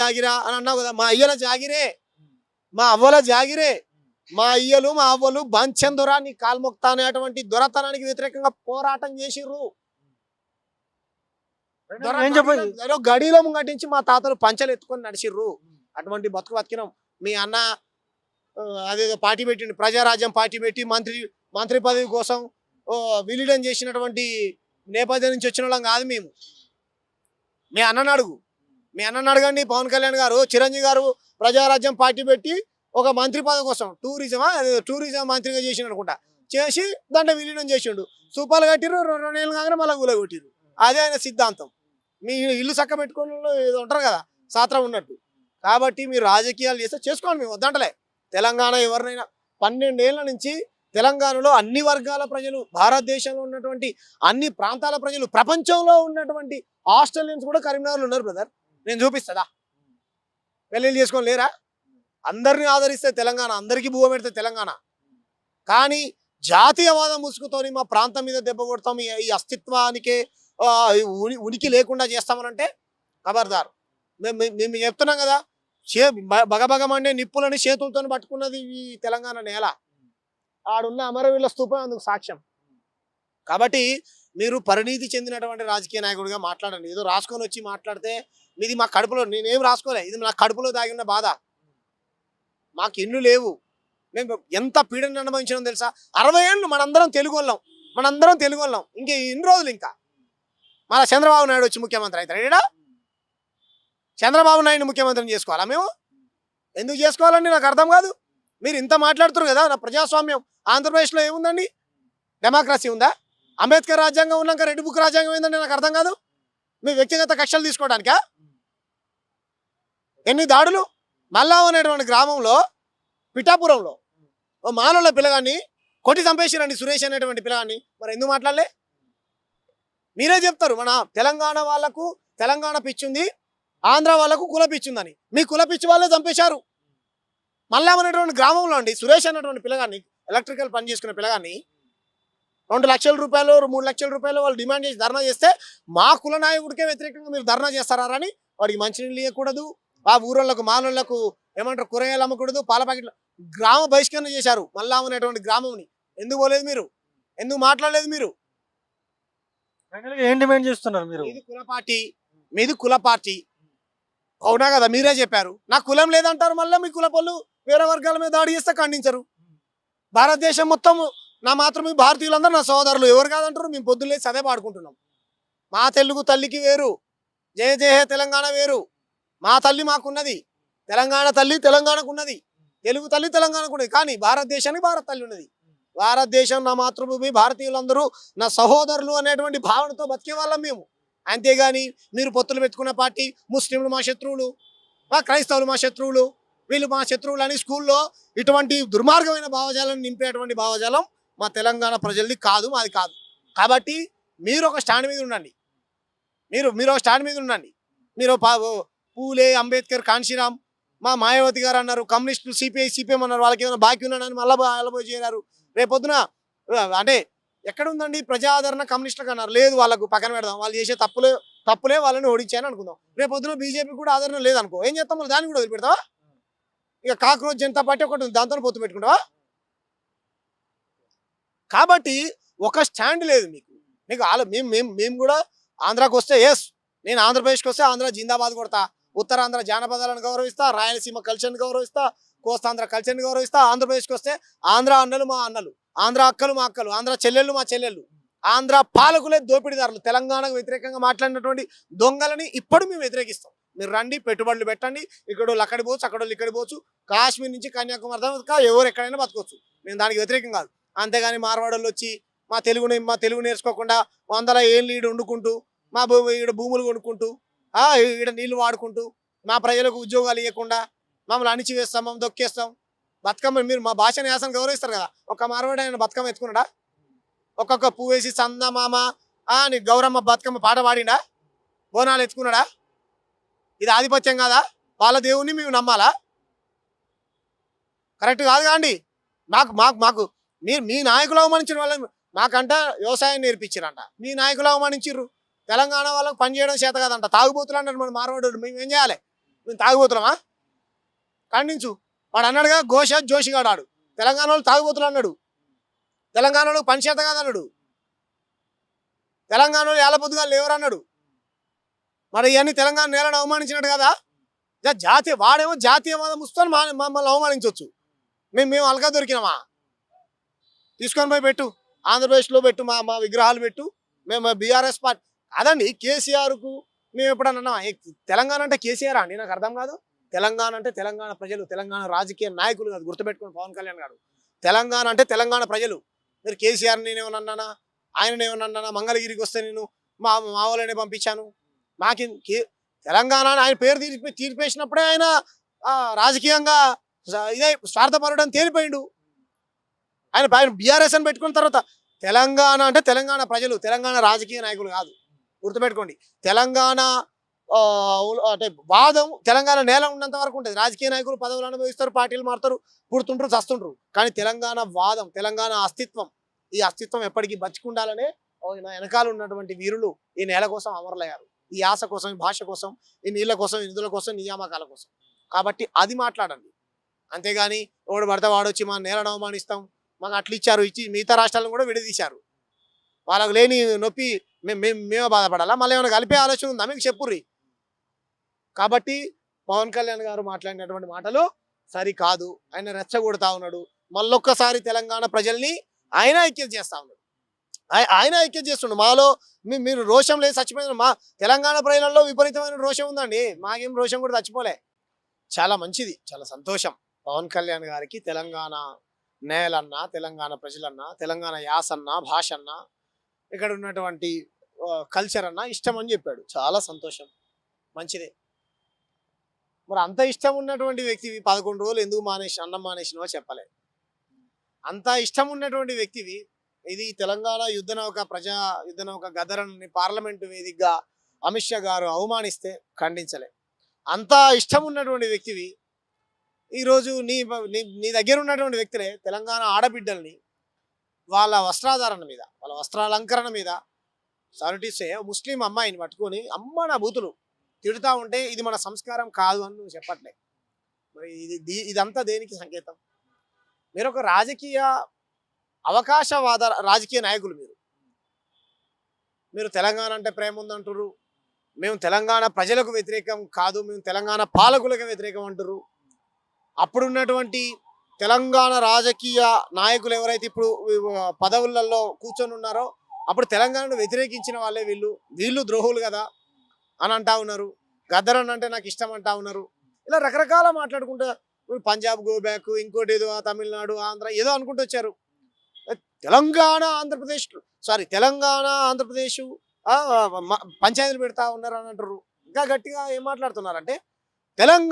జాగిరా అని అన్నావు కదా, మా అయ్యల జాగిరే, మా అవ్వల జాగిరే. మా అయ్యలు మా అవ్వలు బంచెందురా నీ కాల్మొక్త అనేటువంటి దొరతనానికి వ్యతిరేకంగా పోరాటం చేసిర్రు. గడిలో ముంగటించి మా తాతలు పంచలు ఎత్తుకొని నడిచిర్రు. అటువంటి బతుకు బతికినాం. మీ అన్న అదేదో పార్టీ పెట్టిండు, ప్రజారాజ్యం పార్టీ పెట్టి మంత్రి పదవి కోసం విలీనం చేసినటువంటి నేపథ్యం నుంచి వచ్చిన వాళ్ళం కాదు మేము. మీ అన్నను అడగండి. పవన్ కళ్యాణ్ గారు, చిరంజీవి గారు ప్రజారాజ్యం పార్టీ పెట్టి ఒక మంత్రి పదవి కోసం టూరిజం మంత్రిగా చేసిండు అనుకుంటా, చేసి దాంట్లో విలీనం చేసిండు. సూపాలు కట్టిర్రు, 2 నెలలు కాగానే మళ్ళీ గుల కొట్టిర్రు. అదే ఆయన సిద్ధాంతం. మీ ఇల్లు చక్క పెట్టుకుని ఉంటారు కదా సాత్రం ఉన్నట్టు. కాబట్టి మీరు రాజకీయాలు చేస్తే చేసుకోండి, మేము వద్దంటలే. తెలంగాణ ఎవరినైనా 12 ఏళ్ల నుంచి తెలంగాణలో అన్ని వర్గాల ప్రజలు, భారతదేశంలో ఉన్నటువంటి అన్ని ప్రాంతాల ప్రజలు, ప్రపంచంలో ఉన్నటువంటి ఆస్ట్రేలియన్స్ కూడా కరీంనగర్లో ఉన్నారు బ్రదర్. నేను చూపిస్తుందా? పెళ్ళిళ్ళు చేసుకొని లేరా? అందరినీ ఆదరిస్తే తెలంగాణ, అందరికీ భూమ పెడితే తెలంగాణ. కానీ జాతీయవాదం ముసుగుతోని మా ప్రాంతం మీద దెబ్బ కొడతాం, ఈ అస్తిత్వానికే ఉనికి లేకుండా చేస్తామనంటే ఖబర్దార్. మేము చెప్తున్నాం కదా, బగబగమండే నిప్పులని చేతులతో పట్టుకున్నది ఈ తెలంగాణ నేల. ఆడున్న అమరవీరుల స్తూపం అందుకు సాక్ష్యం. కాబట్టి మీరు పరిణీతి చెందినటువంటి రాజకీయ నాయకుడిగా మాట్లాడండి. ఏదో రాసుకొని వచ్చి మాట్లాడితే మీది మా కడుపులో, నేనేం రాసుకోలే, ఇది నా కడుపులో దాగి ఉన్న బాధ. మాకు ఇల్లు లేవు, మేము ఎంత పీడన అనుభవించడం తెలుసా? 60 ఏళ్ళు మనందరం తెలుగు వాళ్ళం. ఇంక ఇన్ని రోజులు ఇంకా మన చంద్రబాబు నాయుడు వచ్చి ముఖ్యమంత్రి అవుతాడు. చంద్రబాబు నాయుడు ముఖ్యమంత్రిని చేసుకోవాలా మేము? ఎందుకు చేసుకోవాలండి నాకు అర్థం కాదు. మీరు ఇంత మాట్లాడుతున్నారు కదా, నా ప్రజాస్వామ్యం ఆంధ్రప్రదేశ్లో ఏముందండి? డెమోక్రసీ ఉందా? అంబేద్కర్ రాజ్యాంగం ఉన్నాక రెడ్ బుక్ రాజ్యాంగం ఏందండి? నాకు అర్థం కాదు. మీ వ్యక్తిగత కక్షలు తీసుకోవడానికా? ఎన్ని దాడులు! మల్లాం అనేటువంటి గ్రామంలో, పిఠాపురంలో ఓ మానవుల పిల్లగాన్ని కొట్టి చంపేసిరండి, సురేష్ అనేటువంటి పిల్లగాన్ని. మరి ఎందుకు మాట్లాడలే? మీరే చెప్తారు మన తెలంగాణ వాళ్ళకు తెలంగాణ పిచ్చింది, ఆంధ్ర వాళ్ళకు కుల పిచ్చిందని. మీ కుల పిచ్చి వాళ్ళే చంపేశారు. మల్లాం అనేటువంటి గ్రామంలో అండి సురేష్ అనేటువంటి పిల్లగాన్ని, ఎలక్ట్రికల్ పని చేసుకునే పిల్లగాన్ని 2 లక్షల రూపాయలు 3 లక్షల రూపాయలు వాళ్ళు డిమాండ్ చేసి ధర్నా చేస్తే, మా కుల నాయకుడికే వ్యతిరేకంగా మీరు ధర్నా చేస్తారా అని వాడికి మంచినీళ్ళు ఇవ్వకూడదు, ఆ ఊరోళ్ళకు మానవులకు ఏమంటారు కూరగాయలు అమ్మకూడదు, పాల ప్యాకెట్లు, గ్రామ బహిష్కరణ చేశారు మల్లాం అనేటువంటి గ్రామంని. ఎందుకు పోలేదు మీరు? ఎందుకు మాట్లాడలేదు మీరు? ఏం డిమాండ్ చేస్తున్నారు మీరు? మీది కుల పార్టీ అవునా కదా, మీరే చెప్పారు. నాకు కులం లేదంటారు, మళ్ళీ మీ కుల పళ్ళు వేరే వర్గాల మీద దాడి చేస్తే ఖండించరు. భారతదేశం మొత్తం నా మాత్రమే భారతీయులందరూ నా సోదరులు, ఎవరు కాదంటారు. మేము పొద్దున్నే చదే పాడుకుంటున్నాం. మా తెలుగు తల్లికి వేరు, జయ జయ తెలంగాణ వేరు. మా తల్లి మాకున్నది, తెలంగాణ తల్లి తెలంగాణకున్నది, తెలుగు తల్లి తెలంగాణకున్నది. కానీ భారతదేశానికి భారత తల్లి ఉన్నది. భారతదేశం నా మాతృభూమి, భారతీయులందరూ నా సహోదరులు అనేటువంటి భావనతో బతికే వాళ్ళం మేము. అంతేగాని మీరు పొత్తులు పెట్టుకున్న పార్టీ, ముస్లింలు మా శత్రువులు, క్రైస్తవులు మా శత్రువులు, వీళ్ళు మా శత్రువులు అని స్కూల్లో ఇటువంటి దుర్మార్గమైన భావజాలను నింపేటువంటి భావజాలం మా తెలంగాణ ప్రజలది కాదు, మాది కాదు. కాబట్టి మీరు ఒక స్టాండ్ మీద ఉండండి. మీరు ఒక స్టాండ్ మీద ఉండండి. మీరు పూలే, అంబేద్కర్, కాన్షీరామ్, మా మాయావతి గారు అన్నారు, కమ్యూనిస్టులు సిపిఐ సిపిఎం అన్నారు, వాళ్ళకి ఏమైనా బాకీ ఉన్నాడని మళ్ళీ వెళ్ళబోయి చేరారు. రేపొద్దున అంటే ఎక్కడ ఉందండి ప్రజాదరణ? కమ్యూనిస్టులకు అన్నారు, లేదు వాళ్ళకు పక్కన పెడదాం, వాళ్ళు చేసే తప్పులే వాళ్ళని ఓడించాయని అనుకుందాం. రేపొద్దున బీజేపీ కూడా ఆదరణ లేదనుకో, ఏం చేస్తాం? మళ్ళీ దాన్ని కూడా వదిలిపెడతావా? ఇక కాక్రోచ్ జనతా పార్టీ ఒకటి ఉంది, దాంతో పొత్తు పెట్టుకుంటావా? కాబట్టి ఒక స్టాండ్ లేదు మీకు. మేము కూడా ఆంధ్రాకి వస్తే ఎస్, నేను ఆంధ్రప్రదేశ్కి వస్తే ఆంధ్ర జిందాబాద్ కొడతా, ఉత్తరాంధ్ర జానపదాలను గౌరవిస్తా, రాయలసీమ కల్చర్ని గౌరవిస్తా, కోస్తాంధ్ర కల్చర్ని గౌరవిస్తా. ఆంధ్రప్రదేశ్కి వస్తే ఆంధ్ర అన్నలు మా అన్నలు, ఆంధ్ర అక్కలు మా అక్కలు, ఆంధ్ర చెల్లెళ్ళు మా చెల్లెళ్ళు, ఆంధ్ర పాలకులే దోపిడీదారులు, తెలంగాణకు వ్యతిరేకంగా మాట్లాడినటువంటి దొంగలని ఇప్పుడు మేము వ్యతిరేకిస్తాం. మీరు రండి, పెట్టుబడులు పెట్టండి, ఇక్కడ అక్కడికి పోవచ్చు, అక్కడ ఇక్కడికి పోవచ్చు, కాశ్మీర్ నుంచి కన్యాకుమారి దాకా ఎవరు ఎక్కడైనా బతకొచ్చు. మేము దానికి వ్యతిరేకం కాదు. అంతేగాని మార్వాడోళ్ళు వచ్చి మా తెలుగు నేర్చుకోకుండా 100 ఏళ్ళు ఈడ వండుకుంటూ, మా ఈడ భూములు కొనుక్కుంటూ, ఈడ నీళ్లు వాడుకుంటూ, మా ప్రజలకు ఉద్యోగాలు ఇవ్వకుండా మమ్మల్ని అణిచివేస్తాం, మమ్మల్ని దొక్కేస్తాం. బతుకమ్మ మీరు మా భాషని యాసను గౌరవిస్తారు కదా. ఒక మార్వాడి ఆయన బతుకమ్మ ఎత్తుకున్నాడా? ఒక్కొక్క పువ్వు వేసి చందమామ అని గౌరమ్మ బతుకమ్మ పాట పాడిండా? బోనాలు ఎత్తుకున్నాడా? ఇది ఆధిపత్యం కాదా? వాళ్ళ దేవుణ్ణి మేము నమ్మాలా? కరెక్ట్ కాదు కాండి. మాకు మీరు మీ నాయకులు అవమానించిన వాళ్ళని, మాకంట వ్యవసాయం నేర్పించారంట, మీ నాయకులు అవమానించారు. తెలంగాణ వాళ్ళకు పని చేయడం చేత కాదంట, తాగుబోతులు అంటారు మన మార్వాడు. మేము ఏం చేయాలి? మేము తాగుబోతున్నామా? ఖండించు. వాడు అన్నాడుగా ఘోష జోషిగాడు ఆడు తెలంగాణ వాళ్ళు తాగుబోతులు అన్నాడు, తెలంగాణ వాళ్ళు పని చేత కాదన్నాడు, తెలంగాణ వాళ్ళు ఏళ్ళ లేవరు అన్నాడు. మరి ఇవన్నీ తెలంగాణ నేలను అవమానించినట్టు కదా. జాతీయ వాడేమో జాతీయవాదం వస్తాను మమ్మల్ని అవమానించవచ్చు. మేము అలగా దొరికినామా? తీసుకొని పోయి పెట్టు, ఆంధ్రప్రదేశ్లో పెట్టు, మా విగ్రహాలు పెట్టు. మేము బీఆర్ఎస్ పార్టీ అదండి. కేసీఆర్కు మేము ఎప్పుడన్నా తెలంగాణ అంటే కేసీఆర్ అండి? నాకు అర్థం కాదు. తెలంగాణ అంటే తెలంగాణ ప్రజలు, తెలంగాణ రాజకీయ నాయకులు కాదు. గుర్తుపెట్టుకుని పవన్ కళ్యాణ్ గారు, తెలంగాణ అంటే తెలంగాణ ప్రజలు. మీరు కేసీఆర్ నేనేమన్నా ఆయననేమన్నా మంగళగిరికి వస్తే నేను మా వాళ్ళనే పంపించాను. మాకి తెలంగాణ ఆయన పేరు తీర్పేసినప్పుడే ఆయన రాజకీయంగా ఇదే స్వార్థపరుడు అని తేలిపోయిండు. ఆయన బీఆర్ఎస్ అని పెట్టుకున్న తర్వాత తెలంగాణ అంటే తెలంగాణ ప్రజలు, తెలంగాణ రాజకీయ నాయకులు కాదు. గుర్తుపెట్టుకోండి. తెలంగాణ అంటే వాదం తెలంగాణ నేల ఉన్నంత వరకు ఉంటుంది. రాజకీయ నాయకులు పదవులు అనుభవిస్తారు, పార్టీలు మారుతారు, పుడుతుంటారు, చస్తుంటారు. కానీ తెలంగాణ వాదం, తెలంగాణ అస్తిత్వం, ఈ అస్తిత్వం ఎప్పటికీ బతికుండాలనే వెనకాల ఉన్నటువంటి వీరులు ఈ నేల కోసం అమరులయ్యారు. ఈ యాస కోసం, ఈ భాష కోసం, ఈ నీళ్ళ కోసం, ఈ నిధుల కోసం, నియామకాల కోసం. కాబట్టి అది మాట్లాడండి. అంతేగాని ఎవడు పడితే వాడొచ్చి మా నేలను అవమానిస్తాం, మాకు అట్లు ఇచ్చారు, ఇచ్చి మిగతా రాష్ట్రాలను కూడా విడదీశారు. వాళ్ళకు లేని నొప్పి మేమే బాధపడాలా? మళ్ళీ ఏమైనా కలిపే ఆలోచన ఉందా మీకు? చెప్పుర్రి. కాబట్టి పవన్ కళ్యాణ్ గారు మాట్లాడినటువంటి మాటలు సరికాదు. ఆయన రెచ్చగొడతా ఉన్నాడు. మళ్ళొక్కసారి తెలంగాణ ప్రజల్ని ఆయన ఐక్యత చేస్తా ఉన్నాడు. ఆయన ఐక్యత చేస్తుండు. మాలో మీరు రోషం లేదు చచ్చిపోయిన మా తెలంగాణ ప్రజలలో విపరీతమైన రోషం ఉందండి. మాకేం రోషం కూడా చచ్చిపోలే. చాలా మంచిది, చాలా సంతోషం. పవన్ కళ్యాణ్ గారికి తెలంగాణ నేలన్నా, తెలంగాణ ప్రజలన్నా, తెలంగాణ యాసన్నా, భాష అన్నా, ఇక్కడ ఉన్నటువంటి కల్చర్ అన్నా ఇష్టం అని చెప్పాడు. చాలా సంతోషం, మంచిదే. మరి అంత ఇష్టం ఉన్నటువంటి వ్యక్తివి 11 రోజులు ఎందుకు అన్నం మానేసినవో చెప్పలే. అంత ఇష్టం ఉన్నటువంటి వ్యక్తివి ఇది తెలంగాణ ప్రజా యుద్ధ నౌక గదరని పార్లమెంటు వేదికగా అమిత్ షా గారు అవమానిస్తే ఖండించలే. అంత ఇష్టం ఉన్నటువంటి వ్యక్తివి ఈరోజు నీ దగ్గర ఉన్నటువంటి వ్యక్తులే తెలంగాణ ఆడబిడ్డల్ని వాళ్ళ వస్త్రాధారణ మీద, వాళ్ళ వస్త్రాలంకరణ మీద సారిటీసే ముస్లిం అమ్మాయిని పట్టుకొని అమ్మ నా బూతులు తిడుతూ ఉంటే ఇది మన సంస్కారం కాదు అని నువ్వు చెప్పట్లే. మరి ఇదంతా దేనికి సంకేతం? మీరు ఒక రాజకీయ అవకాశవాద రాజకీయ నాయకులు. మీరు తెలంగాణ అంటే ప్రేమ ఉందంటారు, మేము తెలంగాణ ప్రజలకు వ్యతిరేకం కాదు, మేము తెలంగాణ పాలకులకు వ్యతిరేకం అంటారు. అప్పుడున్నటువంటి తెలంగాణ రాజకీయ నాయకులు ఎవరైతే ఇప్పుడు పదవులలో కూర్చొని ఉన్నారో అప్పుడు తెలంగాణను వ్యతిరేకించిన వాళ్ళే వీళ్ళు ద్రోహులు కదా అని అంటా ఉన్నారు. గద్దరన్ అంటే నాకు ఇష్టం అంటా ఉన్నారు. ఇలా రకరకాల మాట్లాడుకుంటూ పంజాబ్ గో బ్యాక్, ఇంకోటి ఏదో తమిళనాడు, ఆంధ్ర ఏదో అనుకుంటూ వచ్చారు. తెలంగాణ ఆంధ్రప్రదేశ్ పంచాయతీలు పెడతా ఉన్నారు అని అంటారు. ఇంకా గట్టిగా ఏం మాట్లాడుతున్నారంటే తెలంగాణ